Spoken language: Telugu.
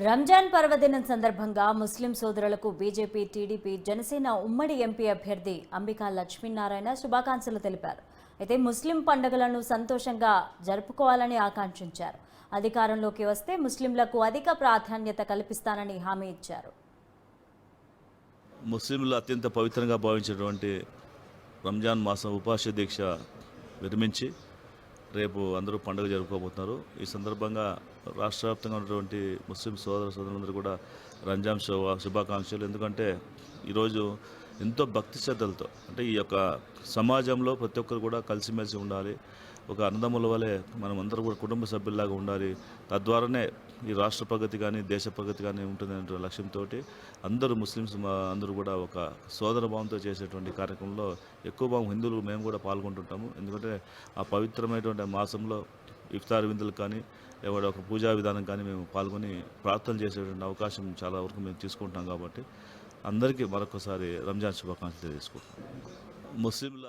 రంజాన్ పర్వదినం సందర్భంగా ముస్లిం సోదరులకు బీజేపీ, టీడీపీ, జనసేన ఉమ్మడి ఎంపీ అభ్యర్థి అంబికా లక్ష్మీనారాయణ శుభాకాంక్షలు తెలిపారు. అయితే ముస్లిం పండుగలను సంతోషంగా జరుపుకోవాలని ఆకాంక్షించారు. అధికారంలోకి వస్తే ముస్లింలకు అధిక ప్రాధాన్యత కల్పిస్తానని హామీ ఇచ్చారు. ముస్లింలు అత్యంత పవిత్రంగా భావించేటువంటి రంజాన్ మాసం ఉపాస్య దీక్ష విరమించి రేపు అందరూ పండుగ జరుపుకోబోతున్నారు. ఈ సందర్భంగా రాష్ట్ర వ్యాప్తంగా ఉన్నటువంటి ముస్లిం సోదరులందరూ కూడా రంజాన్ శుభాకాంక్షలు. ఎందుకంటే ఈరోజు ఎంతో భక్తి శ్రద్ధలతో అంటే ఈ యొక్క సమాజంలో ప్రతి ఒక్కరు కూడా కలిసిమెలిసి ఉండాలి, ఒక అన్నదమ్ముల వలె మనం అందరూ కూడా కుటుంబ సభ్యుల్లాగా ఉండాలి, తద్వారానే ఈ రాష్ట్ర ప్రగతి కానీ దేశ ప్రగతి కానీ ఉంటుందనే లక్ష్యంతో అందరూ ముస్లిమ్స్ అందరూ కూడా ఒక సోదర భావంతో చేసేటువంటి కార్యక్రమంలో ఎక్కువ భాగం హిందువులు మేము కూడా పాల్గొంటుంటాము. ఎందుకంటే ఆ పవిత్రమైనటువంటి మాసంలో ఇఫ్తార్ విందులు కానీ లేదా ఒక పూజా విధానం కానీ మేము పాల్గొని ప్రార్థన చేసేటువంటి అవకాశం చాలా వరకు మేము తీసుకుంటాం. కాబట్టి అందరికీ మరొకసారి రంజాన్ శుభాకాంక్షలు తెలియజేసుకుంటాం. ముస్లింలు